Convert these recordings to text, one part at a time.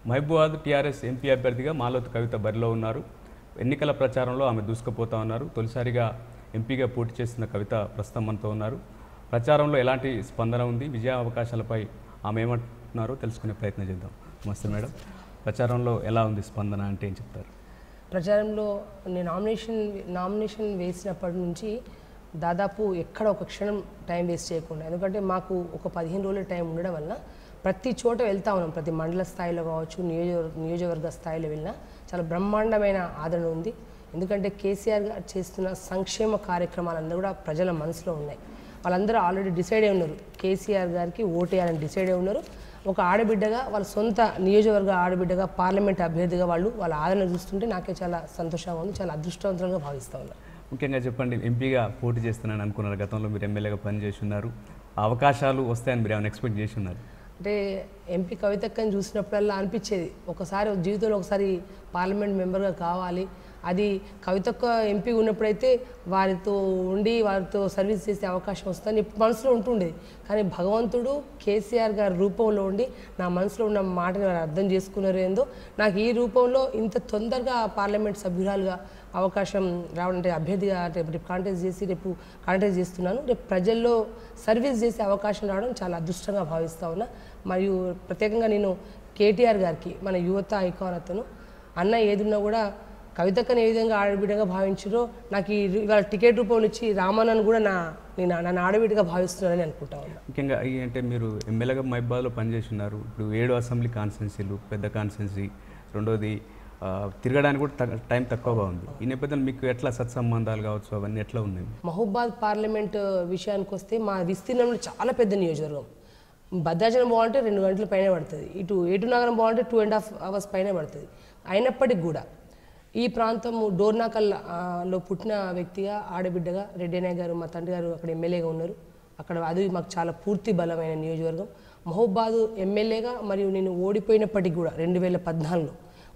Mahabubabad TRS MP అభ్యర్థిగా మాలోతు కవిత బరిలో ఉన్నారు. ఎన్నికల ప్రచారంలో ఆమె దూసుకుపోతా ఉన్నారు. తొలిసారిగా ఎంపీగా పోటీ చేస్తున్న కవిత ప్రస్తుతం మనతో ఉన్నారు. ప్రచారంలో ఎలాంటి స్పందన ఉంది, విజయ అవకాశాలపై ఆమె ఏమంటున్నారో తెలుసుకునే ప్రయత్నం చేద్దాం. నమస్తే మేడం, ప్రచారంలో ఎలా ఉంది స్పందన అంటే ఏం చెప్తారు? ప్రచారంలో నేను నామినేషన్ వేసినప్పటి నుంచి దాదాపు ఎక్కడ ఒక క్షణం టైం వేస్ట్ చేయకుండా, ఎందుకంటే మాకు ఒక 15 రోజుల టైం ఉండడం వల్ల ప్రతి చోట వెళ్తా ఉన్నాం. ప్రతి మండల స్థాయిలో కావచ్చు, నియోజకవర్గ స్థాయిలో వెళ్ళినా చాలా బ్రహ్మాండమైన ఆదరణ ఉంది. ఎందుకంటే కేసీఆర్ గారు చేస్తున్న సంక్షేమ కార్యక్రమాలందరూ కూడా ప్రజల మనసులో ఉన్నాయి. వాళ్ళందరూ ఆల్రెడీ డిసైడ్ అయి ఉన్నారు, కేసీఆర్ గారికి ఓటేయాలని డిసైడ్ అయి ఉన్నారు. ఒక ఆడబిడ్డగా, వాళ్ళ సొంత నియోజకవర్గ ఆడబిడ్డగా, పార్లమెంట్ అభ్యర్థిగా వాళ్ళ ఆదరణ చూస్తుంటే నాకే చాలా సంతోషంగా ఉంది, చాలా అదృష్టవంతులుగా భావిస్తూ ఉన్నారు. ముఖ్యంగా చెప్పండి, ఎంపీగా పోటీ చేస్తున్నాను అనుకున్నారు, గతంలో మీరు ఎమ్మెల్యేగా పనిచేసి ఉన్నారు, అవకాశాలు వస్తాయని మీరు ఏమైనా ఎక్స్పెక్ట్ చేసి ఉన్నారు? అంటే ఎంపీ కవితక్కని చూసినప్పుడల్లా అనిపించేది, ఒకసారి జీవితంలో ఒకసారి పార్లమెంట్ మెంబర్గా కావాలి. అది కవితక్క ఎంపీ ఉన్నప్పుడైతే వారితో ఉండి వారితో సర్వీస్ చేసే అవకాశం వస్తుందని మనసులో ఉంటుండేది. కానీ భగవంతుడు కేసీఆర్ గారి రూపంలో ఉండి నా మనసులో ఉన్న మాటని వారు అర్థం చేసుకున్నారు. ఏందో నాకు ఈ రూపంలో ఇంత తొందరగా పార్లమెంట్ సభ్యురాలుగా అవకాశం రావడం, అంటే అభ్యర్థిగా రేపు కాంటెస్ట్ చేస్తున్నాను. రేపు ప్రజల్లో సర్వీస్ చేసే అవకాశం రావడం చాలా అదృష్టంగా భావిస్తూ ఉన్నా. మరియు ప్రత్యేకంగా నేను కేటీఆర్ గారికి, మన యువత ఐకాన్ అతను, అన్న ఏదున్నా కూడా కవితక్కని ఏ విధంగా ఆడబిడ్డగా భావించారో నాకు ఇవాళ టికెట్ రూపంలో ఇచ్చి రామన్నను కూడా నన్ను ఆడబిడ్డగా భావిస్తున్నానని అనుకుంటా ఉన్నా. ముఖ్యంగా అంటే మీరు ఎమ్మెల్యేగా మహబూబాద్లో పనిచేసి ఉన్నారు. ఇప్పుడు 7 అసెంబ్లీ కాన్స్టిట్యున్సీలు, పెద్ద కాన్స్టిట్యున్సీ, రెండోది తిరగడానికి కూడా టైం తక్కువగా ఉంది. ఈ నేపథ్యంలో మీకు ఎట్లా సత్సంబంధాలు కావచ్చు అవన్నీ ఎట్లా ఉన్నాయి? మహబూబాద్ పార్లమెంట్ విషయానికి వస్తే మా విస్తీర్ణంలో చాలా పెద్ద నియోజకవర్గం. భద్రాచలం పోవాలంటే 2 గంటల పైనే పడుతుంది, ఇటు ఏటునగరం పోవాలంటే 2.5 hours పైనే పడుతుంది. అయినప్పటికీ కూడా ఈ ప్రాంతం డోర్నాకల్లో పుట్టిన వ్యక్తిగా, ఆడబిడ్డగా, రెడ్డయ్య గారు మా తండ్రి గారు అక్కడ ఎమ్మెల్యేగా ఉన్నారు. అక్కడ అది మాకు చాలా పూర్తి బలమైన నియోజకవర్గం. మహబూబాద్ ఎమ్మెల్యేగా మరియు నేను ఓడిపోయినప్పటికీ కూడా 2014లో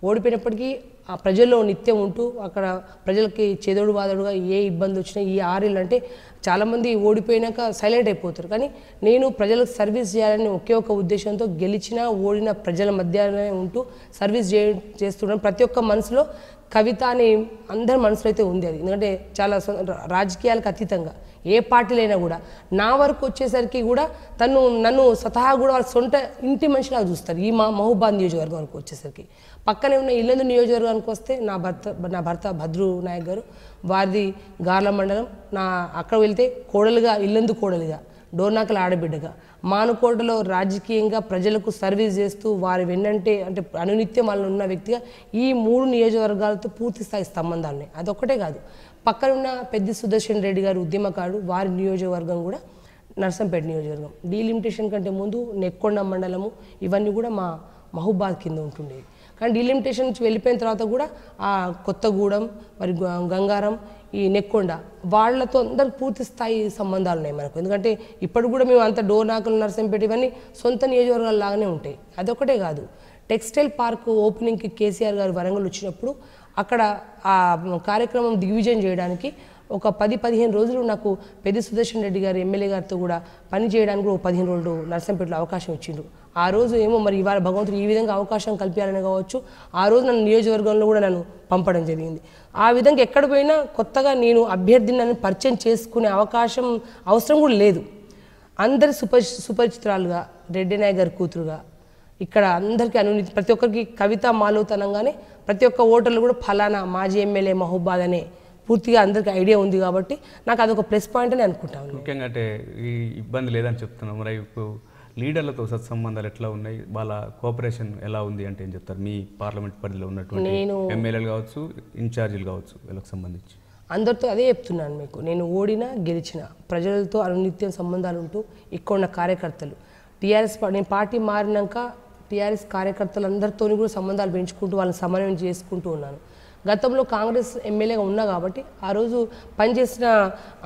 ఓడిపోయినప్పటికీ ఆ ప్రజల్లో నిత్యం ఉంటూ అక్కడ ప్రజలకి చేదోడు వాదోడుగా ఏ ఇబ్బంది వచ్చినా, ఈ 6 ఏళ్ళు అంటే చాలామంది ఓడిపోయినాక సైలెంట్ అయిపోతారు. కానీ నేను ప్రజలకు సర్వీస్ చేయాలని ఒకే ఒక ఉద్దేశంతో గెలిచినా ఓడిన ప్రజల మధ్యనే ఉంటూ సర్వీస్ చేస్తున్నాను. ప్రతి ఒక్క మనసులో కవిత అని అందరి మనసులో అయితే ఉంది. అది ఎందుకంటే చాలా రాజకీయాలకు అతీతంగా ఏ పార్టీలైనా కూడా నా వరకు వచ్చేసరికి కూడా నన్ను స్వతహా కూడా వాళ్ళ సొంత ఇంటి మనిషిలాగా చూస్తారు. ఈ మహబూబాద్ నియోజకవర్గం వరకు వచ్చేసరికి పక్కనే ఉన్న ఇల్లందు నియోజకవర్గానికి వస్తే నా భర్త భద్రు నాయక్ గారు, వారిది గార్ల మండలం. అక్కడ వెళ్తే కోడలుగా, ఇల్లందు కోడలుగా, డోర్నాకల ఆడబిడ్డగా, మానుకోటలో రాజకీయంగా ప్రజలకు సర్వీస్ చేస్తూ వారి వెన్నంటే అంటే అనునిత్యం వాళ్ళు ఉన్న వ్యక్తిగా ఈ 3 నియోజకవర్గాలతో పూర్తి స్థాయి సంబంధాలు ఉన్నాయి. అదొక్కటే కాదు, పక్కనున్న పెద్ది సుదర్శన్ రెడ్డి గారు ఉద్యమకారుడు, వారి నియోజకవర్గం కూడా నర్సంపేట నియోజకవర్గం. డీలిమిటేషన్ కంటే ముందు నెక్కొండ మండలము ఇవన్నీ కూడా మా మహబూబాద్ కింద ఉంటుండేవి. కానీ డీలిమిటేషన్ నుంచి వెళ్ళిపోయిన తర్వాత కూడా ఆ కొత్తగూడెం, మరి గంగారం, ఈ నెక్కొండ వాళ్లతో అందరికి పూర్తి స్థాయి సంబంధాలు ఉన్నాయి మనకు. ఎందుకంటే ఇప్పుడు కూడా మేము అంత డోర్నాకలు, నర్సంపేట ఇవన్నీ సొంత నియోజకవర్గాల లాగానే ఉంటాయి. అదొకటే కాదు, టెక్స్టైల్ పార్క్ ఓపెనింగ్కి కేసీఆర్ గారు వరంగల్ వచ్చినప్పుడు అక్కడ ఆ కార్యక్రమం దిగ్విజయం చేయడానికి ఒక 10-15 రోజులు నాకు పెద్ది సుదర్శన్ రెడ్డి గారు ఎమ్మెల్యే గారితో కూడా పని చేయడానికి కూడా 15 రోజులు నర్సంపేటలో అవకాశం ఇచ్చిండ్రు. ఆ రోజు ఏమో మరి ఇవాళ భగవంతుడు ఈ విధంగా అవకాశం కల్పించాలని కావచ్చు, ఆ రోజు నన్ను నియోజకవర్గంలో కూడా నన్ను పంపడం జరిగింది. ఆ విధంగా ఎక్కడ పోయినా కొత్తగా నేను అభ్యర్థిని నన్ను పరిచయం చేసుకునే అవసరం కూడా లేదు. అందరి సుపరిచితురాలుగా, రెడ్డయ్య గారి కూతురుగా, ఇక్కడ అందరికీ అనునితి ప్రతి ఒక్కరికి కవిత మాలోతనంగానే ప్రతి ఒక్క ఓటర్లు కూడా ఫలానా మాజీ ఎమ్మెల్యే మహబూబాద్ అనే పూర్తిగా అందరికీ ఐడియా ఉంది. కాబట్టి నాకు అదొక ప్లస్ పాయింట్ అని అనుకుంటాను. ముఖ్యంగా అంటే ఈ ఇబ్బంది లేదని చెప్తున్నాం. మరి ఇప్పుడు లీడర్లతో సత్సంబంధాలు ఎట్లా ఉన్నాయి, వాళ్ళ కోఆపరేషన్ ఎలా ఉంది అంటే ఏం చెప్తారు? మీ పార్లమెంట్ పరిధిలో ఉన్నటువంటి ఎమ్మెల్యేలు కావచ్చు, ఇన్ఛార్జీలు కావచ్చు, వీళ్ళకి సంబంధించి అందరితో అదే చెప్తున్నాను మీకు. నేను ఓడినా గెలిచిన ప్రజలతో అనునిత్యం సంబంధాలు ఉంటూ ఇక్కడ ఉన్న కార్యకర్తలు, నేను పార్టీ మారినాక టీఆర్ఎస్ కార్యకర్తలందరితో కూడా సంబంధాలు పెంచుకుంటూ వాళ్ళని సమన్వయం చేసుకుంటూ ఉన్నాను. గతంలో కాంగ్రెస్ ఎమ్మెల్యేగా ఉన్నా కాబట్టి ఆ రోజు పనిచేసిన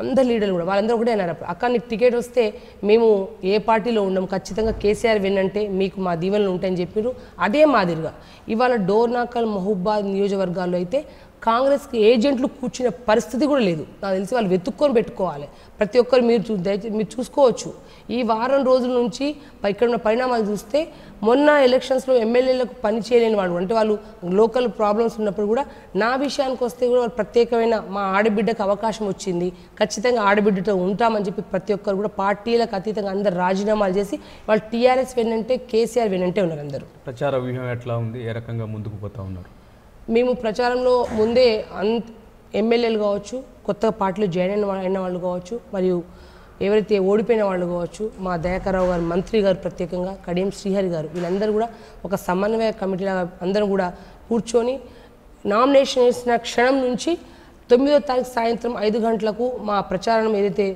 అందరు లీడర్లు కూడా వాళ్ళందరూ కూడా అన్నారు, అక్క నీకు టికెట్ వస్తే మేము ఏ పార్టీలో ఉన్నాం, ఖచ్చితంగా కేసీఆర్ విన్నంటే మీకు మా దీవెనలు ఉంటాయని చెప్పారు. అదే మాదిరిగా ఇవాళ డోర్నాకల్, మహబూబాద్ నియోజకవర్గాల్లో అయితే కాంగ్రెస్కి ఏజెంట్లు కూర్చునే పరిస్థితి కూడా లేదు. నాకు తెలిసి వాళ్ళు వెతుక్కొని పెట్టుకోవాలి. ప్రతి ఒక్కరు మీరు చూసుకోవచ్చు. ఈ వారం రోజుల నుంచి ఇక్కడ ఉన్న పరిణామాలు చూస్తే మొన్న ఎలక్షన్స్లో ఎమ్మెల్యేలకు పని చేయలేని వాళ్ళు, అంటే వాళ్ళు లోకల్ ప్రాబ్లమ్స్ ఉన్నప్పుడు కూడా నా విషయానికి వస్తే కూడా వాళ్ళు ప్రత్యేకమైన మా ఆడబిడ్డకు అవకాశం వచ్చింది, ఖచ్చితంగా ఆడబిడ్డతో ఉంటామని చెప్పి ప్రతి ఒక్కరు కూడా పార్టీలకు అతీతంగా అందరు రాజీనామాలు చేసి వాళ్ళు టీఆర్ఎస్ వెన్నంటే కేసీఆర్ వెన్నంటే ఉన్నారు అందరూ. ప్రచార వ్యూహం ఎట్లా ఉంది, ఏ రకంగా ముందుకు పోతా ఉన్నారు? మేము ప్రచారంలో ముందే ఎమ్మెల్యేలు కావచ్చు, కొత్తగా పార్టీలో జాయిన్ అయిన వాళ్ళు కావచ్చు, మరియు ఎవరైతే ఓడిపోయిన వాళ్ళు కావచ్చు, మా దయాకర్రావు గారు, మంత్రి గారు, ప్రత్యేకంగా కడియం శ్రీహరి గారు, వీళ్ళందరూ కూడా ఒక సమన్వయ కమిటీలాగా అందరం కూడా కూర్చొని నామినేషన్ వేసిన క్షణం నుంచి 9వ తారీఖు సాయంత్రం 5 గంటలకు మా ప్రచారం ఏదైతే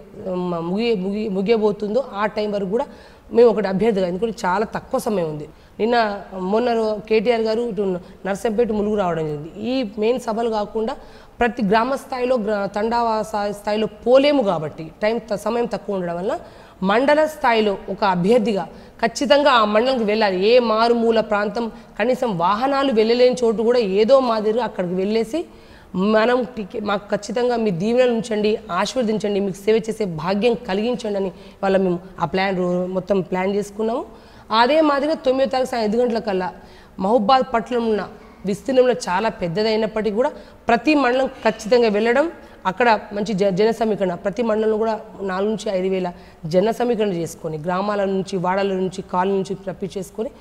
ముగియబోతుందో ఆ టైం వరకు కూడా మేము ఒకటి అభ్యర్థిగా, ఎందుకంటే చాలా తక్కువ సమయం ఉంది. మొన్న కేటీఆర్ గారు ఇటు నర్సంపేట ములుగు రావడం జరిగింది. ఈ మెయిన్ సభలు కాకుండా ప్రతి గ్రామ స్థాయిలో తండా స్థాయిలో పోలేము కాబట్టి సమయం తక్కువ ఉండడం వల్ల మండల స్థాయిలో ఒక అభ్యర్థిగా ఖచ్చితంగా ఆ మండలంకి వెళ్ళాలి. ఏ మారుమూల ప్రాంతం కనీసం వాహనాలు వెళ్ళలేని చోటు కూడా ఏదో మాదిరిగా అక్కడికి వెళ్ళేసి మాకు ఖచ్చితంగా మీ దీవెనలు ఉంచండి, ఆశీర్వదించండి, మీకు సేవ చేసే భాగ్యం కలిగించండి అని వాళ్ళ మేము ఆ మొత్తం ప్లాన్ చేసుకున్నాము. అదే మాదిరిగా 9వ తారీఖు సాయంత్రం 5 గంటలకల్లా మహబూబాద్ పట్టణం ఉన్న విస్తీర్ణంలో చాలా పెద్దదైనప్పటికీ కూడా ప్రతి మండలం ఖచ్చితంగా వెళ్ళడం, అక్కడ మంచి జన సమీకరణ, ప్రతి మండలంలో కూడా 4 నుంచి 5 వేల జన సమీకరణ చేసుకొని గ్రామాల నుంచి, వాడల నుంచి, కాలనీ నుంచి రప్పించేసుకొని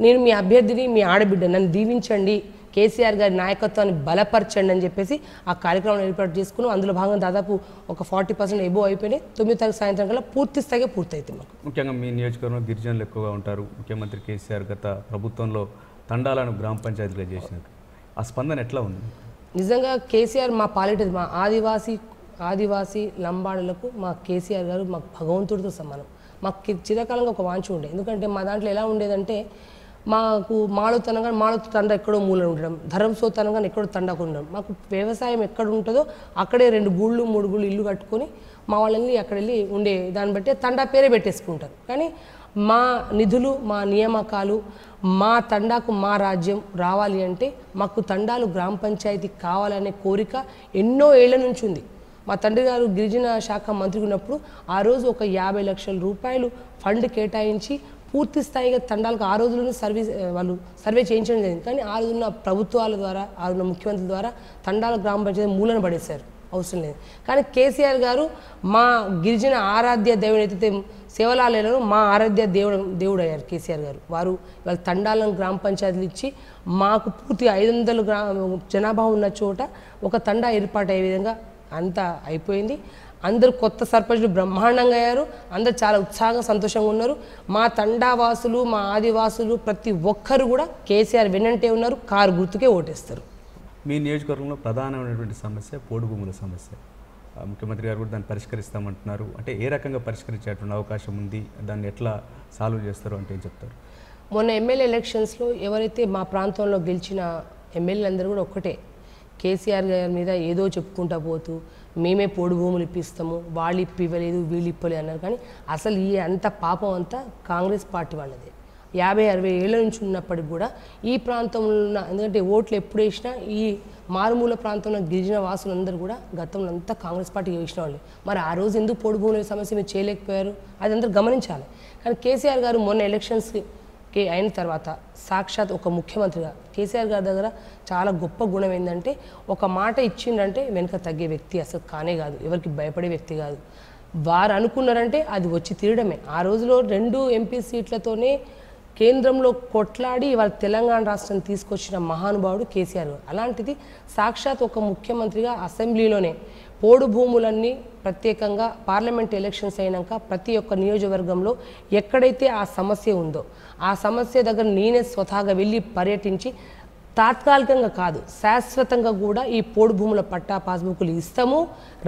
నేను మీ అభ్యర్థిని, మీ ఆడబిడ్డ, నన్ను దీవించండి, కేసీఆర్ గారి నాయకత్వాన్ని బలపరచండి అని చెప్పేసి ఆ కార్యక్రమం ఏర్పాటు చేసుకున్నాం. అందులో భాగంగా దాదాపు ఒక 40% ఎబో అయిపోయినాయి. 9వ తారీఖు సాయంత్రం కల్లా పూర్తి స్థాయిగా పూర్తయితే మాకు. ముఖ్యంగా మీ నియోజకవర్గంలో గిరిజనులు ఎక్కువగా ఉంటారు. ముఖ్యమంత్రి కేసీఆర్ గత ప్రభుత్వంలో తండాలను గ్రామ పంచాయతీగా చేసినారు. ఆ స్పందన ఎట్లా ఉంది? నిజంగా కేసీఆర్ మా పాలిటది, మా ఆదివాసీ లంబాడులకు మా కేసీఆర్ గారు మాకు భగవంతుడితో సమానం. మాకు చిరకాలంగా ఒక వాంఛ ఉండే, ఎందుకంటే మా దాంట్లో ఎలా ఉండేదంటే మాకు మాళు తండ ఎక్కడో మూల ఉండడం, ధర్మసో తనగా ఎక్కడో తండకు ఉండడం, మాకు వ్యవసాయం ఎక్కడ ఉంటుందో అక్కడే 2 గుళ్ళు 3 గుళ్ళు ఇల్లు కట్టుకొని మా వాళ్ళని అక్కడ వెళ్ళి ఉండే దాన్ని బట్టి తండా పేరే పెట్టేసుకుంటారు. కానీ మా నిధులు, మా నియామకాలు, మా తండాకు మా రాజ్యం రావాలి అంటే మాకు తండాలు గ్రామ పంచాయతీ కావాలనే కోరిక ఎన్నో ఏళ్ల నుంచి ఉంది. మా తండ్రి గారు గిరిజన శాఖ మంత్రి ఉన్నప్పుడు ఆ రోజు ఒక 50 లక్షల రూపాయలు ఫండ్ కేటాయించి పూర్తి స్థాయిగా తండాలకు ఆ రోజుల్లోనే వాళ్ళు సర్వే చేయించడం జరిగింది. కానీ ఆ రోజున్న ప్రభుత్వాల ద్వారా, ఆ రోజున్న ముఖ్యమంత్రి ద్వారా తండాల గ్రామ పంచాయతీ మూలన పడేశారు, అవసరం లేదు. కానీ కేసీఆర్ గారు మా గిరిజన ఆరాధ్య దేవుడు ఏదైతే సేవలాలేనో మా ఆరాధ్య దేవుడు అయ్యారు కేసీఆర్ గారు. వారు వాళ్ళ తండాలను గ్రామ పంచాయతీలు ఇచ్చి మాకు పూర్తి 500 జనాభా ఉన్న చోట ఒక తండా ఏర్పాటయ్యే విధంగా అంతా అయిపోయింది. అందరూ కొత్త సర్పంచులు బ్రహ్మాండంగా అయ్యారు. అందరూ చాలా ఉత్సాహంగా సంతోషంగా ఉన్నారు. మా తండావాసులు, మా ఆదివాసులు ప్రతి ఒక్కరు కూడా కేసీఆర్ వెన్నంటే ఉన్నారు. కారు గుర్తుకే ఓటేస్తారు. మీ నియోజకవర్గంలో ప్రధానమైనటువంటి సమస్య పోడు భూముల సమస్య. ముఖ్యమంత్రి గారు కూడా దాన్ని పరిష్కరిస్తామంటున్నారు. అంటే ఏ రకంగా పరిష్కరించేటువంటి అవకాశం ఉంది, దాన్ని ఎట్లా సాల్వ్ చేస్తారు అంటే ఏం చెప్తారు? మొన్న ఎమ్మెల్యే ఎలక్షన్స్లో ఎవరైతే మా ప్రాంతంలో గెలిచిన ఎమ్మెల్యేలందరూ కూడా ఒక్కటే, కేసీఆర్ గారి మీద ఏదో చెప్పుకుంటా పోతూ మేమే పోడు భూములు ఇప్పిస్తాము, వాళ్ళు ఇవ్వలేదు, వీళ్ళు ఇప్పలేదు అన్నారు. కానీ అసలు ఈ అంత పాపం అంతా కాంగ్రెస్ పార్టీ వాళ్ళదే. 50-60 ఏళ్ళ నుంచి ఉన్నప్పటికి కూడా ఈ ప్రాంతంలో ఉన్న, ఎందుకంటే ఓట్లు ఎప్పుడు వేసినా ఈ మారుమూల ప్రాంతంలో గిరిజన వాసులందరూ కూడా గతంలో అంతా కాంగ్రెస్ పార్టీకి వేసిన వాళ్ళు. మరి ఆ రోజు ఎందుకు పోడు భూముల సమస్య మీరు చేయలేకపోయారు, అది అందరూ గమనించాలి. కానీ కేసీఆర్ గారు మొన్న ఎలక్షన్స్కి అయిన తర్వాత సాక్షాత్ ఒక ముఖ్యమంత్రిగా కేసీఆర్ గారి దగ్గర చాలా గొప్ప గుణం ఏంటంటే, ఒక మాట ఇచ్చిండంటే వెనుక తగ్గే వ్యక్తి అసలు కానే కాదు, ఎవరికి భయపడే వ్యక్తి కాదు. వారు అనుకున్నారంటే అది వచ్చి తీరడమే. ఆ రోజులో 2 ఎంపీ సీట్లతోనే కేంద్రంలో కొట్లాడి వాళ్ళ తెలంగాణ రాష్ట్రం తీసుకొచ్చిన మహానుభావుడు కేసీఆర్ గారు. అలాంటిది సాక్షాత్ ఒక ముఖ్యమంత్రిగా అసెంబ్లీలోనే పోడు భూములన్నీ ప్రత్యేకంగా పార్లమెంట్ ఎలక్షన్స్ అయినాక ప్రతి ఒక్క నియోజకవర్గంలో ఎక్కడైతే ఆ సమస్య ఉందో ఆ సమస్య దగ్గర నేనే స్వతహాగా వెళ్ళి పర్యటించి తాత్కాలికంగా కాదు శాశ్వతంగా కూడా ఈ పోడు భూముల పట్టా పాస్బుక్లు ఇస్తాము.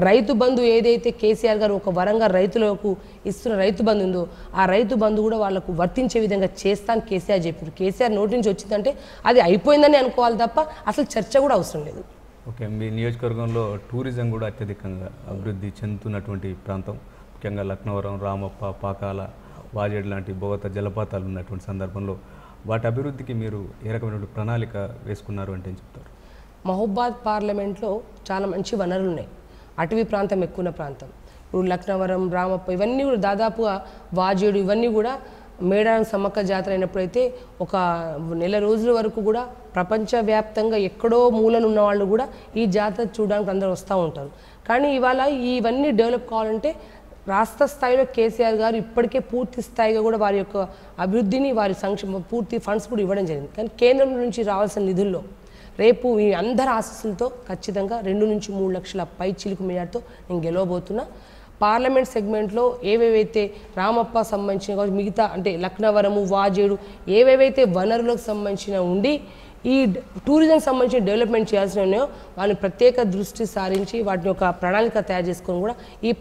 రైతు బంధు ఏదైతే కేసీఆర్ గారు ఒక వరంగా రైతులకు ఇస్తున్న రైతు బంధు ఉందో ఆ రైతు బంధు కూడా వాళ్ళకు వర్తించే విధంగా చేస్తాను కేసీఆర్ చెప్పారు. కేసీఆర్ నోటి నుంచి వచ్చిందంటే అది అయిపోయిందని అనుకోవాలి తప్ప అసలు చర్చ కూడా అవసరం లేదు. ఓకే, మీ నియోజకవర్గంలో టూరిజం కూడా అత్యధికంగా అభివృద్ధి చెందుతున్నటువంటి ప్రాంతం, ముఖ్యంగా లక్నవరం, రామప్ప, పాకాల, వాజేడు లాంటి బోగత జలపాతాలు ఉన్నటువంటి సందర్భంలో వాటి అభివృద్ధికి మీరు ఏ రకమైనటువంటి ప్రణాళిక వేసుకున్నారు అంటే ఏం చెప్తారు? మహబూబాద్ పార్లమెంట్లో చాలా మంచి వనరులు ఉన్నాయి. అటవీ ప్రాంతం ఎక్కువ ఉన్న ప్రాంతం. ఇప్పుడు లక్నవరం, రామప్ప ఇవన్నీ కూడా దాదాపుగా వాజేడు ఇవన్నీ కూడా మేడారం సమ్మక్క జాతర అయినప్పుడైతే ఒక నెల రోజుల వరకు కూడా ప్రపంచవ్యాప్తంగా ఎక్కడో మూలలు ఉన్న వాళ్ళు కూడా ఈ జాతర చూడడానికి అందరూ వస్తూ ఉంటారు. కానీ ఇవాళ ఇవన్నీ డెవలప్ కావాలంటే రాష్ట్ర స్థాయిలో కేసీఆర్ గారు ఇప్పటికే పూర్తి స్థాయిగా కూడా వారి యొక్క అభివృద్ధిని వారి సంక్షేమ పూర్తి ఫండ్స్ కూడా ఇవ్వడం జరిగింది. కానీ కేంద్రం నుంచి రావాల్సిన నిధుల్లో రేపు ఈ అందరి ఆశీస్సులతో ఖచ్చితంగా 2 నుంచి 3 లక్షల పై చిలుకు మేయర్తో నేను గెలవబోతున్నా. పార్లమెంట్ సెగ్మెంట్లో ఏవేవైతే రామప్ప సంబంధించిన కావచ్చు, మిగతా అంటే లక్నవరము, వాజేడు ఏవేవైతే వనరులకు సంబంధించిన ఉండి ఈ టూరిజం సంబంధించిన డెవలప్మెంట్ చేయాల్సిన ఉన్నాయో వాళ్ళని ప్రత్యేక దృష్టి సారించి వాటిని ఒక ప్రణాళిక తయారు చేసుకొని కూడా ఈ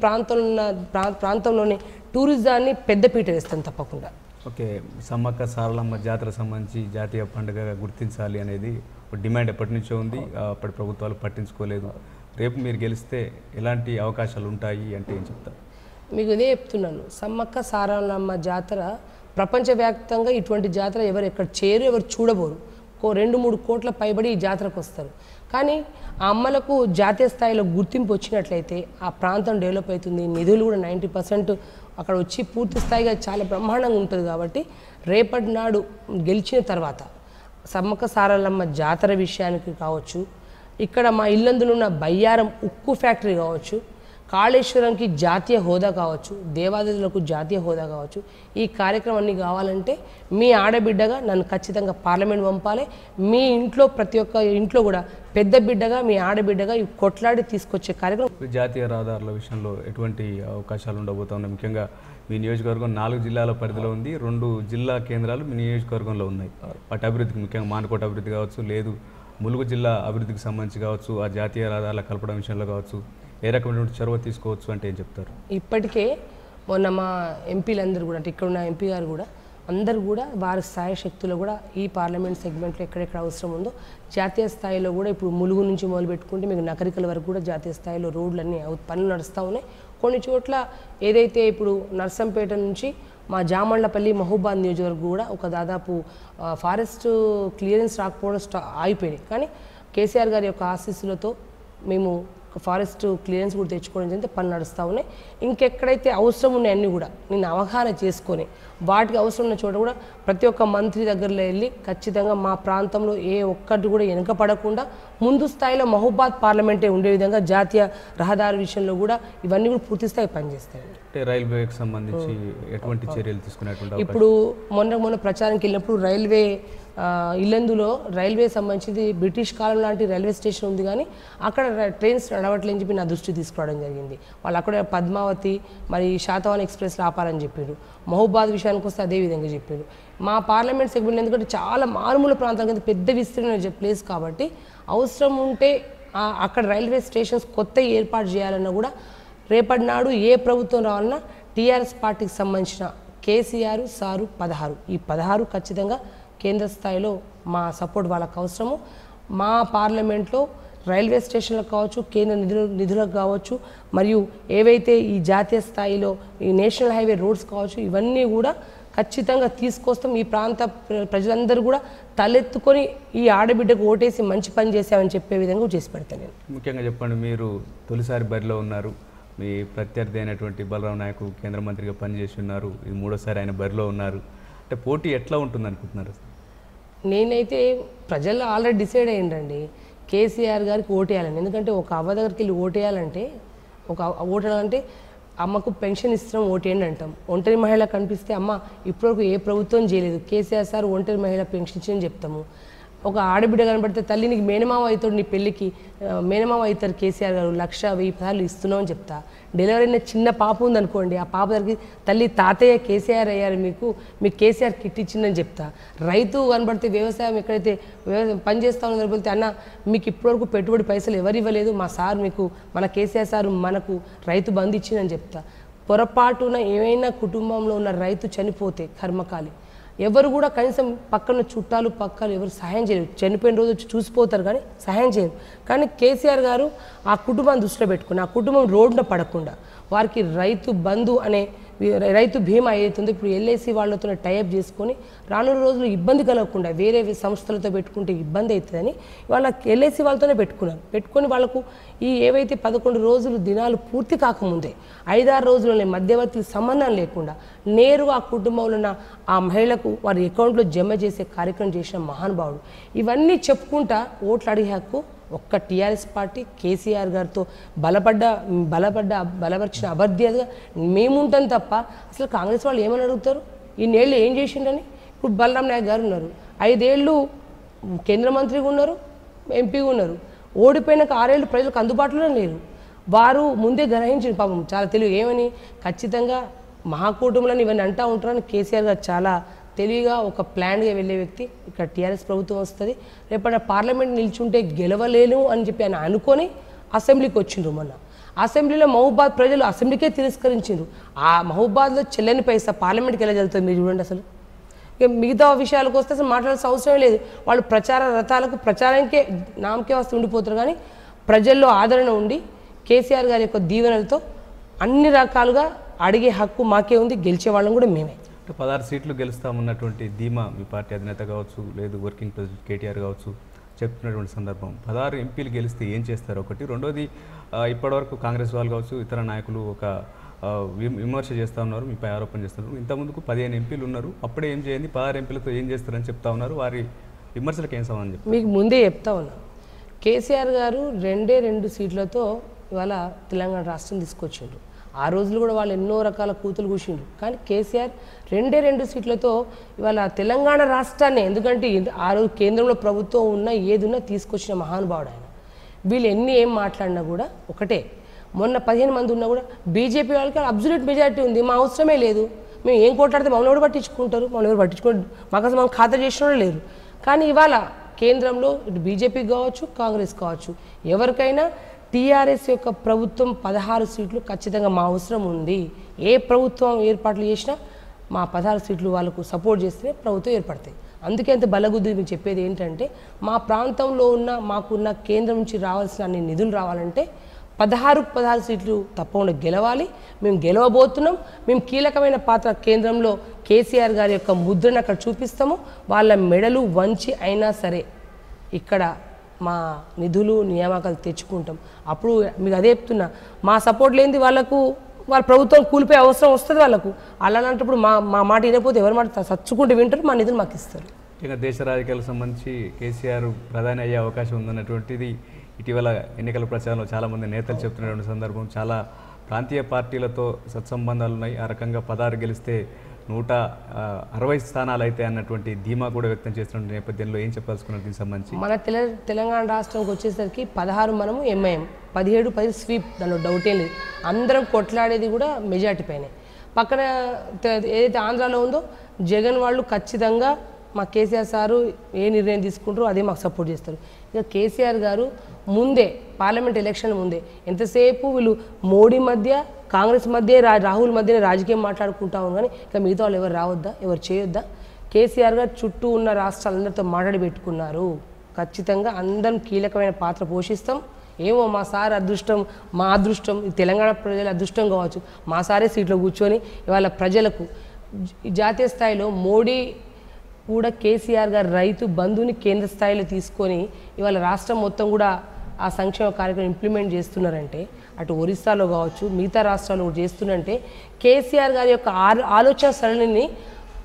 ప్రాంతంలోని టూరిజాన్ని పెద్దపీట వేస్తాను తప్పకుండా. ఓకే, సమ్మక్క సారలమ్మ జాతర సంబంధించి జాతీయ పండుగగా గుర్తించాలి అనేది ఒక డిమాండ్ ఎప్పటి నుంచో ఉంది. అప్పటి ప్రభుత్వాలు పట్టించుకోలేదు. రేపు మీరు గెలిస్తే ఎలాంటి అవకాశాలు ఉంటాయి అంటే ఏం చెప్తారు? మీకు ఇదే చెప్తున్నాను, సమ్మక్క సారలమ్మ జాతర ప్రపంచవ్యాప్తంగా ఇటువంటి జాతర ఎవరు ఎక్కడ చేయరు, ఎవరు చూడబోరు. 2-3 కోట్ల పైబడి ఈ జాతరకు వస్తారు. కానీ ఆ అమ్మలకు జాతీయ స్థాయిలో గుర్తింపు వచ్చినట్లయితే ఆ ప్రాంతం డెవలప్ అవుతుంది. నిధులు కూడా 90% అక్కడ వచ్చి పూర్తి స్థాయిగా చాలా బ్రహ్మాండంగా ఉంటుంది. కాబట్టి రేపటి నాడు గెలిచిన తర్వాత సమ్మక్క సారలమ్మ జాతర విషయానికి కావచ్చు, ఇక్కడ మా ఇల్లందులున్న బయ్యారం ఉక్కు ఫ్యాక్టరీ కావచ్చు, కాళేశ్వరంకి జాతీయ హోదా కావచ్చు, దేవాలయాలకు జాతీయ హోదా కావచ్చు, ఈ కార్యక్రమాన్ని కావాలంటే మీ ఆడబిడ్డగా నన్ను ఖచ్చితంగా పార్లమెంట్ పంపాలి. మీ ఇంట్లో ప్రతి ఒక్క ఇంట్లో కూడా పెద్ద బిడ్డగా మీ ఆడబిడ్డగా ఈ కొట్లాడి తీసుకొచ్చే కార్యక్రమం. జాతీయ రహదారుల విషయంలో ఎటువంటి అవకాశాలు ఉండబోతున్నాయి? ముఖ్యంగా మీ నియోజకవర్గం 4 జిల్లాల పరిధిలో ఉంది. 2 జిల్లా కేంద్రాలు మీ నియోజకవర్గంలో ఉన్నాయి. వాటి అభివృద్ధికి ముఖ్యంగా మానకోట అభివృద్ధి కావచ్చు, లేదు ములుగు జిల్లా అభివృద్ధికి సంబంధించి కావచ్చు, ఆ జాతీయ రహదారుల కలపడం విషయంలో కావచ్చు, ఏ రకమైనటువంటి చొరవ తీసుకోవచ్చు అంటే ఏం చెప్తారు? ఇప్పటికే మొన్న మా ఎంపీలందరూ కూడా అంటే ఇక్కడ ఉన్న ఎంపీ గారు కూడా అందరూ కూడా వారి స్థాయి శక్తులు కూడా ఈ పార్లమెంట్ సెగ్మెంట్లో ఎక్కడెక్కడ అవసరం ఉందో జాతీయ స్థాయిలో కూడా ఇప్పుడు ములుగు నుంచి మొదలు పెట్టుకుంటే మీకు నకరికల వరకు కూడా జాతీయ స్థాయిలో రోడ్లన్నీ పనులు నడుస్తూ ఉన్నాయి. కొన్ని చోట్ల ఏదైతే ఇప్పుడు నర్సంపేట నుంచి మా జామండ్లపల్లి మహబూబాద్ నియోజకవర్గం కూడా ఒక దాదాపు ఫారెస్ట్ క్లియరెన్స్ రాకపోవడం ఆగిపోయినాయి. కానీ కేసీఆర్ గారి యొక్క ఆశీస్సులతో మేము ఫారెస్ట్ క్లియరెన్స్ కూడా తెచ్చుకోవడం జరిగితే పనులు నడుస్తూ ఉన్నాయి. ఇంకెక్కడైతే అవసరం ఉన్నాయి అన్నీ కూడా నేను అవగాహన చేసుకొని వాటికి అవసరం ఉన్న చోట కూడా ప్రతి ఒక్క మంత్రి దగ్గరలో వెళ్ళి ఖచ్చితంగా మా ప్రాంతంలో ఏ ఒక్కటి కూడా వెనుకపడకుండా ముందు స్థాయిలో మహబూబాద్ పార్లమెంటే ఉండే విధంగా జాతీయ రహదారి విషయంలో కూడా ఇవన్నీ కూడా పూర్తి స్థాయి పనిచేస్తాయి. అంటే రైల్వేకి సంబంధించి ఎటువంటి చర్యలు తీసుకునేటువంటి ఇప్పుడు మొన్న ప్రచారానికి వెళ్ళినప్పుడు రైల్వే ఇల్లందులో రైల్వే సంబంధించి బ్రిటిష్ కాలం లాంటి రైల్వే స్టేషన్ ఉంది, కానీ అక్కడ ట్రైన్స్ నడవట్లేని చెప్పి నా దృష్టి తీసుకురావడం జరిగింది. వాళ్ళు అక్కడ పద్మావతి మరి శాతవాహన ఎక్స్ప్రెస్లో ఆపాలని చెప్పారు. మహబూబాద్ విషయానికి వస్తే అదే విధంగా చెప్పారు. మా పార్లమెంట్ సెగ్మెంట్ ఎందుకంటే చాలా మారుమూల ప్రాంతాల కింద పెద్ద విస్తీర్ణ ప్లేస్ కాబట్టి అవసరం ఉంటే అక్కడ రైల్వే స్టేషన్స్ కొత్త ఏర్పాటు చేయాలన్నా కూడా రేపటి నాడు ఏ ప్రభుత్వం రావాలన్నా టీఆర్ఎస్ పార్టీకి సంబంధించిన కేసీఆర్ సారు 16 ఈ 16 ఖచ్చితంగా కేంద్ర స్థాయిలో మా సపోర్ట్ వాళ్ళకు అవసరము. మా పార్లమెంట్లో రైల్వే స్టేషన్లకు కావచ్చు, కేంద్ర నిధులకు కావచ్చు, మరియు ఏవైతే ఈ జాతీయ స్థాయిలో ఈ నేషనల్ హైవే రోడ్స్ కావచ్చు, ఇవన్నీ కూడా ఖచ్చితంగా తీసుకొస్తాం. ఈ ప్రాంత ప్రజలందరూ కూడా తలెత్తుకొని ఈ ఆడబిడ్డకు ఓటేసి మంచి పని చేసామని చెప్పే విధంగా చేసి పెడతాను నేను. ముఖ్యంగా చెప్పండి, మీరు తొలిసారి బరిలో ఉన్నారు. మీ ప్రత్యర్థి అయినటువంటి బలరాం నాయకు కేంద్ర మంత్రిగా పనిచేసి ఉన్నారు. ఇది 3వసారి ఆయన బరిలో ఉన్నారు. అంటే పోటీ ఎట్లా ఉంటుంది అనుకుంటున్నారు? నేనైతే ప్రజలు ఆల్రెడీ డిసైడ్ అయ్యిండండి కేసీఆర్ గారికి ఓటేయాలని. ఎందుకంటే ఒక అవ్వ దగ్గరికి వెళ్ళి ఓటేయాలంటే ఓటేయాలంటే అమ్మకు పెన్షన్ ఇస్తున్నాం ఓటేయండి అంటాం. ఒంటరి మహిళ కనిపిస్తే అమ్మ ఇప్పటివరకు ఏ ప్రభుత్వం చేయలేదు, కేసీఆర్ సార్ ఒంటరి మహిళ పెన్షన్ ఇచ్చి చెప్తాము. ఒక ఆడబిడ్డ కనబడితే తల్లి నీకు మేనమావ అవుతాడు, నీ పెళ్ళికి మేనమావ అవుతారు కేసీఆర్ గారు 1,1000 ఇస్తున్నాం అని చెప్తా. డెలివరీ అయిన చిన్న పాప ఉందనుకోండి, ఆ పాప దగ్గరికి తల్లి తాతయ్య కేసీఆర్ అయ్యారు, మీకు కేసీఆర్ కిట్ ఇచ్చిందని చెప్తా. రైతు కనబడితే వ్యవసాయం ఎక్కడైతే పని చేస్తా ఉన్నదని వెళ్తే అన్న మీకు ఇప్పటివరకు పెట్టుబడి పైసలు ఎవరు ఇవ్వలేదు, మా సార్ మీకు మన కేసీఆర్ సార్ మనకు రైతు బంధు ఇచ్చిందని చెప్తా. పొరపాటున ఏమైనా కుటుంబంలో ఉన్న రైతు చనిపోతే కర్మకాలి ఎవరు కూడా కనీసం పక్కన చుట్టాలు పక్కలు ఎవరు సహాయం చేయరు. చనిపోయిన రోజు వచ్చి చూసిపోతారు కానీ సహాయం చేయరు. కానీ కేసీఆర్ గారు ఆ కుటుంబాన్ని దృష్టిలో పెట్టుకుని ఆ కుటుంబం రోడ్డున పడకుండా వారికి రైతు బంధు అనే రైతు బీమా ఏదైతుందో ఇప్పుడు ఎల్ఐసి వాళ్ళతో టైఅప్ చేసుకొని రానున్న రోజులు ఇబ్బంది కలగకుండా వేరే సంస్థలతో పెట్టుకుంటే ఇబ్బంది అవుతుందని వాళ్ళ ఎల్ఐసి వాళ్ళతోనే పెట్టుకొని వాళ్ళకు ఈ ఏవైతే 11 రోజులు దినాలు పూర్తి కాకముందే 5-6 రోజులనే మధ్యవర్తులు సంబంధం లేకుండా నేరుగా ఆ కుటుంబంలో ఉన్న ఆ మహిళకు వారి అకౌంట్లో జమ చేసే కార్యక్రమం చేసిన మహానుభావుడు. ఇవన్నీ ఓట్లు అడిగే హక్కు ఒక్క టీఆర్ఎస్ పార్టీ కేసీఆర్ గారితో బలపరిచిన అభ్యర్థిగా మేముంటాం తప్ప అసలు కాంగ్రెస్ వాళ్ళు ఏమని అడుగుతారు? ఇన్నేళ్ళు ఏం చేసిండని. ఇప్పుడు బలరాం నాయక్ గారు ఉన్నారు, 5 ఏళ్ళు కేంద్ర మంత్రిగా ఉన్నారు, ఎంపీగా ఉన్నారు. ఓడిపోయినాక 6 ఏళ్ళు ప్రజలకు అందుబాటులోనే లేరు. వారు ముందే గ్రహించిన పాపం చాలా తెలివి ఏమని ఖచ్చితంగా మహాకూటములను ఇవన్నీ అంటూ ఉంటారని కేసీఆర్ గారు చాలా తెలివిగా ఒక ప్లాన్గా వెళ్ళే వ్యక్తి. ఇక్కడ టీఆర్ఎస్ ప్రభుత్వం వస్తుంది, రేపటి పార్లమెంట్ నిల్చుంటే గెలవలేను అని చెప్పి ఆయన అనుకొని అసెంబ్లీకి వచ్చిండ్రు. మొన్న అసెంబ్లీలో మహబూబాద్ ప్రజలు అసెంబ్లీకే తిరస్కరించారు. ఆ మహబూబాద్లో చెల్లని పైసా పార్లమెంట్కి ఎలా జరుగుతుంది మీరు చూడండి. అసలు ఇక మిగతా విషయాలకు వస్తే అసలు మాట్లాడాల్సిన అవసరం లేదు. వాళ్ళు ప్రచార రథాలకు ప్రచారానికే నామకే వస్తూ ఉండిపోతారు. కానీ ప్రజల్లో ఆదరణ ఉండి కేసీఆర్ గారి యొక్క దీవెనలతో అన్ని రకాలుగా అడిగే హక్కు మాకే ఉంది, గెలిచే వాళ్ళం కూడా మేమే. 16 సీట్లు గెలుస్తామన్నటువంటి ధీమా మీ పార్టీ అధినేత కావచ్చు, లేదు వర్కింగ్ ప్రెసిడెంట్ కేటీఆర్ కావచ్చు చెప్తున్నటువంటి సందర్భం. 16 ఎంపీలు గెలిస్తే ఏం చేస్తారు ఒకటి. రెండోది ఇప్పటివరకు కాంగ్రెస్ వాళ్ళు కావచ్చు ఇతర నాయకులు ఒక విమర్శ చేస్తూ ఉన్నారు, మీపై ఆరోపణ చేస్తున్నారు. ఇంతకుముందుకు 15 ఎంపీలు ఉన్నారు, అప్పుడే ఏం చేయండి 16 ఎంపీలతో ఏం చేస్తారని చెప్తా ఉన్నారు. వారి విమర్శలకు ఏం సమాధానం చెప్తారు? మీకు ముందే చెప్తా ఉన్నా, కేసీఆర్ గారు 2 సీట్లతో ఇవాళ తెలంగాణ రాష్ట్రం తీసుకొచ్చిండ్రు. ఆ రోజులు కూడా వాళ్ళు ఎన్నో రకాల కూతులు కూర్చుండ్రు. కానీ కేసీఆర్ 2 సీట్లతో ఇవాళ తెలంగాణ రాష్ట్రాన్ని, ఎందుకంటే ఆ రోజు కేంద్రంలో ప్రభుత్వం ఉన్నా ఏదున్నా తీసుకొచ్చిన మహానుభావుడు ఆయన. వీళ్ళు ఏం మాట్లాడినా కూడా ఒకటే. మొన్న 15 మంది ఉన్నా కూడా బీజేపీ వాళ్ళకి అబ్సల్యూట్ మెజారిటీ ఉంది, మా అవసరమే లేదు, మేము ఏం కొట్లాడితే మమ్మల్ని ఎవరు పట్టించుకుంటారు, మమ్మల్ని ఎవరు పట్టించుకుంటారు, మాకు అసలు మనం ఖాతా చేసిన వాళ్ళు లేరు. కానీ ఇవాళ కేంద్రంలో ఇటు బీజేపీకి కావచ్చు కాంగ్రెస్ కావచ్చు ఎవరికైనా టీఆర్ఎస్ యొక్క ప్రభుత్వం 16 సీట్లు ఖచ్చితంగా మా అవసరం ఉంది. ఏ ప్రభుత్వం ఏర్పాట్లు చేసినా మా 16 సీట్లు వాళ్ళకు సపోర్ట్ చేస్తేనే ప్రభుత్వం ఏర్పడతాయి. అందుకే అంత బలగుద్ది మీకు చెప్పేది ఏంటంటే మా ప్రాంతంలో మాకున్న కేంద్రం నుంచి రావాల్సిన అన్ని నిధులు రావాలంటే 16 సీట్లు తప్పకుండా గెలవాలి. మేము గెలవబోతున్నాం. మేము కీలకమైన పాత్ర కేంద్రంలో కేసీఆర్ గారి యొక్క ముద్రను అక్కడ చూపిస్తాము. వాళ్ళ మెడలు వంచి అయినా సరే ఇక్కడ మా నిధులు నియామకాలు తెచ్చుకుంటాం. అప్పుడు మీకు అదే చెప్తున్నా, మా సపోర్ట్ లేనిది వాళ్ళకు వాళ్ళ ప్రభుత్వం కూలిపోయే అవసరం వస్తుంది వాళ్ళకు. అలాంటప్పుడు మా మాట వినకపోతే ఎవరి మాట సచ్చుకుంటూ వింటారు, మా నిధులు మాకు ఇస్తారు. ఇంకా దేశ రాజకీయాలకు సంబంధించి కేసీఆర్ ప్రధాని అయ్యే అవకాశం ఉందన్నటువంటిది ఇటీవల ఎన్నికల ప్రచారంలో చాలామంది నేతలు చెప్తున్నటువంటి సందర్భం. చాలా ప్రాంతీయ పార్టీలతో సత్సంబంధాలు ఉన్నాయి. ఆ రకంగా 16 గెలిస్తే 160 స్థానాలు అయితే అన్నటువంటి ధీమా కూడా వ్యక్తం చేస్తున్న నేపథ్యంలో ఏం చెప్పాల్సుకున్నారు దీనికి సంబంధించి? మన తెలంగాణ రాష్ట్రంకి వచ్చేసరికి 16 మనము ఎంఐఎం, 17 స్వీప్, దానిలో డౌటే లేదు. అందరం కొట్లాడేది కూడా మెజార్టీ పైనే. పక్కన ఏదైతే ఆంధ్రాలో ఉందో జగన్ వాళ్ళు ఖచ్చితంగా మా కేసీఆర్ సారు ఏ నిర్ణయం తీసుకుంటారో అదే మాకు సపోర్ట్ చేస్తారు. ఇక కేసీఆర్ గారు ముందే పార్లమెంట్ ఎలక్షన్ ముందే ఎంతసేపు వీళ్ళు మోడీ మధ్య కాంగ్రెస్ మధ్య రాహుల్ మధ్యనే రాజకీయం మాట్లాడుకుంటాము. కానీ ఇక మిగతా వాళ్ళు ఎవరు రావద్దా, ఎవరు చేయొద్దా? కేసీఆర్ గారు చుట్టూ ఉన్న రాష్ట్రాలందరితో మాట్లాడి పెట్టుకున్నారు. ఖచ్చితంగా అందరం కీలకమైన పాత్ర పోషిస్తాం. ఏమో మా సార్ అదృష్టం, మా అదృష్టం, తెలంగాణ ప్రజల అదృష్టం కావచ్చు, మా సారే సీట్లో కూర్చొని ఇవాళ ప్రజలకు జాతీయ స్థాయిలో మోడీ కూడా కేసీఆర్ గారు రైతు బంధుని కేంద్ర స్థాయిలో తీసుకొని ఇవాళ రాష్ట్రం మొత్తం కూడా ఆ సంక్షేమ కార్యక్రమం ఇంప్లిమెంట్ చేస్తున్నారంటే, అటు ఒరిస్సాలో కావచ్చు మిగతా రాష్ట్రాల్లో కూడా చేస్తున్నారంటే కేసీఆర్ గారి యొక్క ఆలోచన సరళిని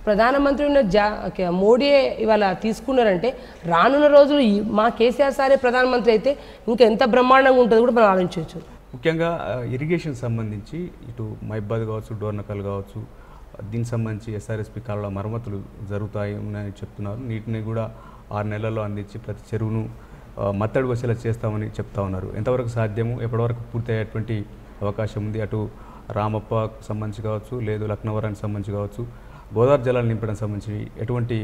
ప్రధానమంత్రి ఉన్న మోడీ ఇవాళ తీసుకున్నారంటే రానున్న రోజులు మా కేసీఆర్ సారే ప్రధానమంత్రి అయితే ఇంకా ఎంత బ్రహ్మాండంగా ఉంటుందో కూడా మనం ఆలోచించవచ్చు. ముఖ్యంగా ఇరిగేషన్ సంబంధించి ఇటు మహిబాద్ కావచ్చు, డోర్నకల్ కావచ్చు, దీనికి సంబంధించి ఎస్ఆర్ఎస్పి కాలువల మరమ్మతులు జరుగుతాయి ఉన్నాయని చెప్తున్నారు. నీటిని కూడా 6 నెలల్లో అందించి ప్రతి చెరువును మత్తడి వచ్చేలా చేస్తామని చెప్తా ఉన్నారు. ఎంతవరకు సాధ్యము, ఎప్పటివరకు పూర్తయ్యేటువంటి అవకాశం ఉంది? అటు రామప్పకు సంబంధించి కావచ్చు, లేదు లక్నవరానికి సంబంధించి కావచ్చు, గోదావరి జలాలు నింపడానికి సంబంధించి ఎటువంటి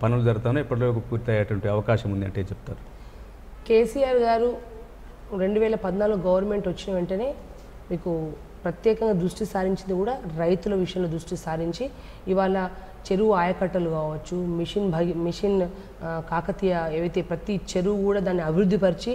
పనులు జరుగుతానో ఎప్పటివరకు పూర్తయ్యేటువంటి అవకాశం ఉంది అంటే చెప్తారు? కేసీఆర్ గారు 2014 గవర్నమెంట్ వచ్చిన వెంటనే మీకు ప్రత్యేకంగా దృష్టి సారించింది కూడా రైతుల విషయంలో దృష్టి సారించి ఇవాళ చెరువు ఆయకట్టలు కావచ్చు, మిషన్ కాకతీయ ఏవైతే ప్రతి చెరువు కూడా దాన్ని అభివృద్ధిపరిచి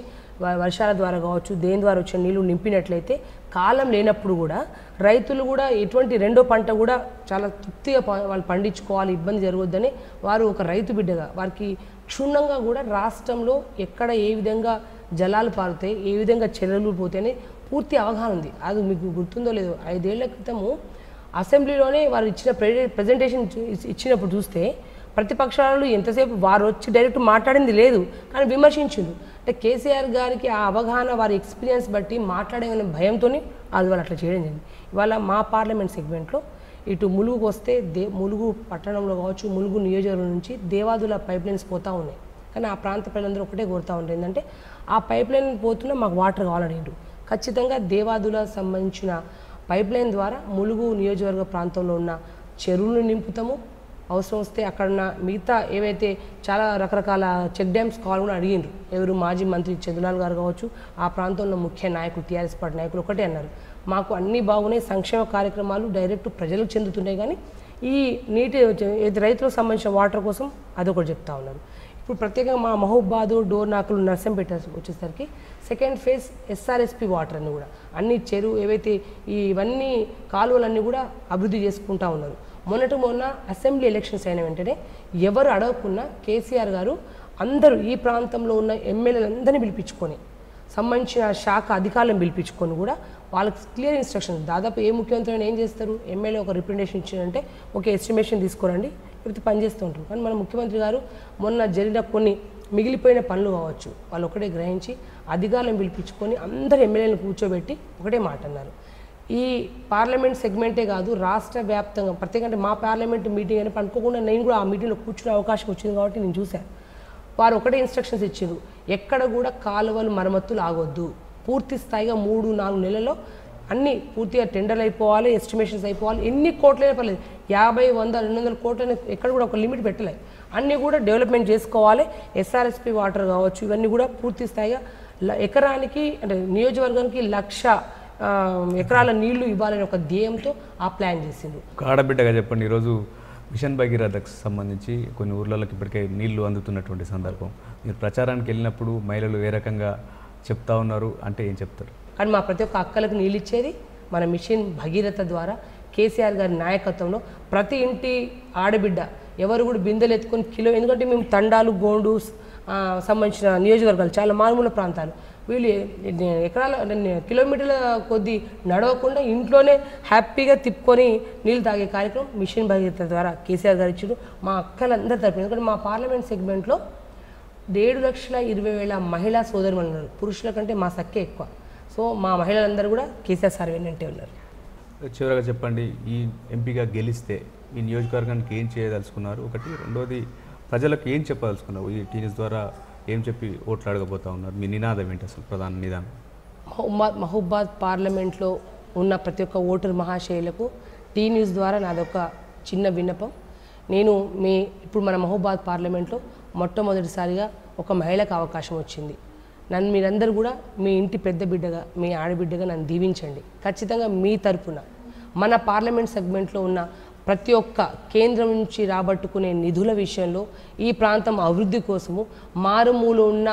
వర్షాల ద్వారా కావచ్చు, దేని ద్వారా వచ్చిన నీళ్లు నింపినట్లయితే కాలం లేనప్పుడు కూడా రైతులు కూడా ఎటువంటి రెండో పంట కూడా చాలా తృప్తిగా వాళ్ళు పండించుకోవాలి, ఇబ్బంది జరగొద్దని వారు ఒక రైతు బిడ్డగా వారికి క్షుణ్ణంగా కూడా రాష్ట్రంలో ఎక్కడ ఏ విధంగా జలాలు పారుతాయి, ఏ విధంగా చెరువులు పోతాయని పూర్తి అవగాహన ఉంది. అది మీకు గుర్తుందో లేదో, 5 ఏళ్ల క్రితము అసెంబ్లీలోనే వారు ఇచ్చిన ప్రజెంటేషన్ ఇచ్చినప్పుడు చూస్తే ప్రతిపక్షాలు ఎంతసేపు వారు వచ్చి డైరెక్ట్ మాట్లాడింది లేదు, కానీ విమర్శించిండు. అంటే కేసీఆర్ గారికి ఆ అవగాహన వారి ఎక్స్పీరియన్స్ బట్టి మాట్లాడే భయంతో అది వాళ్ళు అట్లా చేయడం జరిగింది. ఇవాళ మా పార్లమెంట్ సెగ్మెంట్లో ఇటు ములుగుకు వస్తే ములుగు పట్టణంలో కావచ్చు, ములుగు నియోజకవర్గం నుంచి దేవాదుల పైప్ లైన్స్ పోతూ ఉన్నాయి. కానీ ఆ ప్రాంత ప్రజలందరూ ఒకటే కోరుతూ ఉంటారు, ఏంటంటే ఆ పైప్ లైన్ పోతున్నా మాకు వాటర్ కావాలనేది. ఖచ్చితంగా దేవాదుల సంబంధించిన పైప్ లైన్ ద్వారా ములుగు నియోజకవర్గ ప్రాంతంలో ఉన్న చెరువులను నింపుతాము. అవసరం వస్తే అక్కడ ఉన్న మిగతా ఏవైతే చాలా రకరకాల చెక్ డ్యామ్స్ కావాలి కూడా అడిగిండ్రు. ఎవరు మాజీ మంత్రి చంద్రలాల్ గారు కావచ్చు, ఆ ప్రాంతంలో ముఖ్య నాయకులు టీఆర్ఎస్ పార్టీ నాయకులు ఒకటే అన్నారు, మాకు అన్నీ బాగున్నాయి, సంక్షేమ కార్యక్రమాలు డైరెక్ట్ ప్రజలకు చెందుతున్నాయి, కానీ ఈ నీటి రైతులకు సంబంధించిన వాటర్ కోసం అదొకటి చెప్తా ఉన్నారు. ఇప్పుడు ప్రత్యేకంగా మా మహబూబాదు, డోర్నాకులు, నర్సంపేట వచ్చేసరికి సెకండ్ ఫేజ్ ఎస్ఆర్ఎస్పి వాటర్ అన్ని కూడా అన్ని చెరువు ఏవైతే ఇవన్నీ కాలువలన్నీ కూడా అభివృద్ధి చేసుకుంటూ ఉన్నారు. మొన్న అసెంబ్లీ ఎలక్షన్స్ అయిన వెంటనే ఎవరు అడగకున్నా కేసీఆర్ గారు అందరూ ఈ ప్రాంతంలో ఉన్న ఎమ్మెల్యేలందరినీ పిలిపించుకొని సంబంధించిన శాఖ అధికారులను పిలిపించుకొని కూడా వాళ్ళకి క్లియర్ ఇన్స్ట్రక్షన్స్, దాదాపు ఏ ముఖ్యమంత్రి అయినా ఏం చేస్తారు, ఎమ్మెల్యే ఒక రిప్రజెంటేషన్ ఇచ్చారంటే ఒక ఎస్టిమేషన్ తీసుకోరండి, లేకపోతే పనిచేస్తూ ఉంటారు. కానీ మన ముఖ్యమంత్రి గారు మొన్న జరిగిన కొన్ని మిగిలిపోయిన పనులు కావచ్చు వాళ్ళు ఒకటే గ్రహించి అధికారులను పిలిపించుకొని అందరు ఎమ్మెల్యేలను కూర్చోబెట్టి ఒకటే మాట అన్నారు, ఈ పార్లమెంట్ సెగ్మెంటే కాదు రాష్ట్ర వ్యాప్తంగా ప్రత్యేకంగా మా పార్లమెంట్ మీటింగ్ అని అనుకోకుండా నేను కూడా ఆ మీటింగ్లో కూర్చునే అవకాశం వచ్చింది కాబట్టి నేను చూశాను. వారు ఒకటే ఇన్స్ట్రక్షన్స్ ఇచ్చారు, ఎక్కడ కూడా కాలువలు మరమ్మతులు ఆగొద్దు, పూర్తి స్థాయిగా 3-4 నెలల్లో అన్నీ పూర్తిగా టెండర్లు అయిపోవాలి, ఎస్టిమేషన్స్ అయిపోవాలి, ఎన్ని కోట్లైనా పర్లేదు, 50, 100, 200 కోట్లని ఎక్కడ కూడా ఒక లిమిట్ పెట్టలేదు, అన్నీ కూడా డెవలప్మెంట్ చేసుకోవాలి. ఎస్ఆర్ఎస్పి వాటర్ కావచ్చు ఇవన్నీ కూడా పూర్తి స్థాయిగా ఎకరానికి అంటే నియోజకవర్గానికి 1,00,000 ఎకరాల నీళ్లు ఇవ్వాలని ఒక ధ్యేయంతో ఆ ప్లాన్ చేసిండు. ఆడబిడ్డగా చెప్పండి, ఈరోజు మిషన్ భగీరథకు సంబంధించి కొన్ని ఊర్లలోకి ఇప్పటికే నీళ్లు అందుతున్నటువంటి సందర్భం, మీరు ప్రచారానికి వెళ్ళినప్పుడు మహిళలు ఏ రకంగా చెప్తా ఉన్నారు అంటే ఏం చెప్తారు? కానీ మా ప్రతి ఒక్క అక్కలకు నీళ్ళు ఇచ్చేది మన మిషన్ భగీరథ ద్వారా కేసీఆర్ గారి నాయకత్వంలో ప్రతి ఇంటి ఆడబిడ్డ ఎవరు కూడా బిందెలు ఎత్తుకొని ఎందుకంటే మేము తండాలు, గోండు సంబంధించిన నియోజకవర్గాలు చాలా మారుమూల ప్రాంతాలు, వీళ్ళు ఎకరాల కిలోమీటర్ల కొద్దీ నడవకుండా ఇంట్లోనే హ్యాపీగా తిప్పుకొని నీళ్ళు తాగే కార్యక్రమం మిషన్ భగీరథ ద్వారా కేసీఆర్ గారు ఇచ్చారు. మా అక్కలందరి తరపున, ఎందుకంటే మా పార్లమెంట్ సెగ్మెంట్లో 7,20,000 మహిళా సోదరులు ఉన్నారు, పురుషుల కంటే మా సంఖ్య ఎక్కువ. సో మా మహిళలందరూ కూడా కేసీఆర్ సార్ వెన్నంటే ఉన్నారు. చివరగా చెప్పండి, ఈ ఎంపీగా గెలిస్తే ఈ నియోజకవర్గానికి ఏం చేయదలుచుకున్నారు? ఒకటి, రెండోది ప్రజలకు ఏం చెప్పదలుచుకున్నారు? ఈ టీవీస్ ద్వారా ఏం చెప్పి ఓట్లు అడగబోతా ఉన్నారు? మీ నినాదం ఏంటి అసలు, ప్రధాన నినాదం? మహబూబాద్ పార్లమెంట్లో ఉన్న ప్రతి ఒక్క ఓటరు మహాశయులకు టీ న్యూస్ ద్వారా నాదొక చిన్న విన్నపం. ఇప్పుడు మన మహబూబాద్ పార్లమెంట్లో మొట్టమొదటిసారిగా ఒక మహిళకు అవకాశం వచ్చింది. నన్ను మీరందరూ కూడా మీ ఇంటి పెద్ద బిడ్డగా, మీ ఆడబిడ్డగా నన్ను దీవించండి. ఖచ్చితంగా మీ తరపున మన పార్లమెంట్ సెగ్మెంట్లో ఉన్న ప్రతి ఒక్క కేంద్రం నుంచి రాబట్టుకునే నిధుల విషయంలో ఈ ప్రాంతం అభివృద్ధి కోసము మారుమూల ఉన్న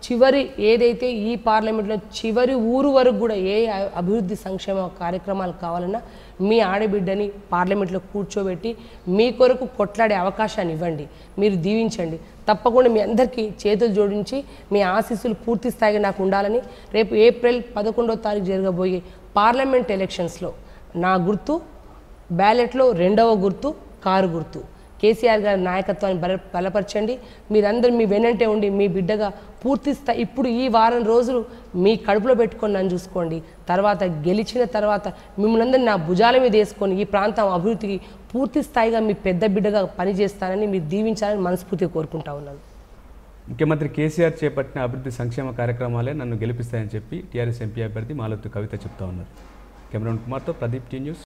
చివరి ఏదైతే ఈ పార్లమెంట్లో చివరి ఊరు వరకు కూడా ఏ అభివృద్ధి సంక్షేమ కార్యక్రమాలు కావాలన్నా మీ ఆడబిడ్డని పార్లమెంట్లో కూర్చోబెట్టి మీ కొరకు కొట్లాడే అవకాశాన్ని ఇవ్వండి, మీరు దీవించండి. తప్పకుండా మీ అందరికీ చేతులు జోడించి మీ ఆశీస్సులు పూర్తి స్థాయిగా నాకు ఉండాలని, రేపు ఏప్రిల్ 11వ తారీఖు జరగబోయే పార్లమెంట్ ఎలక్షన్స్లో నా గుర్తు బ్యాలెట్లో 2వ గుర్తు కారు గుర్తు. కేసీఆర్ గారి నాయకత్వాన్ని బలపరచండి. మీరందరూ మీ వెనంటే ఉండి మీ బిడ్డగా పూర్తి స్థాయి ఇప్పుడు ఈ వారం రోజులు మీ కడుపులో పెట్టుకొని నన్ను చూసుకోండి. తర్వాత గెలిచిన తర్వాత మిమ్మల్ని అందరినీ నా భుజాల మీద వేసుకొని ఈ ప్రాంతం అభివృద్ధికి పూర్తి స్థాయిగా మీ పెద్ద బిడ్డగా పనిచేస్తానని మీరు దీవించాలని మనస్ఫూర్తిగా కోరుకుంటా ఉన్నాను. ముఖ్యమంత్రి కేసీఆర్ చేపట్టిన అభివృద్ధి సంక్షేమ కార్యక్రమాలే నన్ను గెలిపిస్తాయని చెప్పి టీఆర్ఎస్ ఎంపీ అభ్యర్థి మాలతి కవిత చెప్తా ఉన్నారు. కెమెరాన్ కుమార్తో ప్రదీప్, టీ న్యూస్.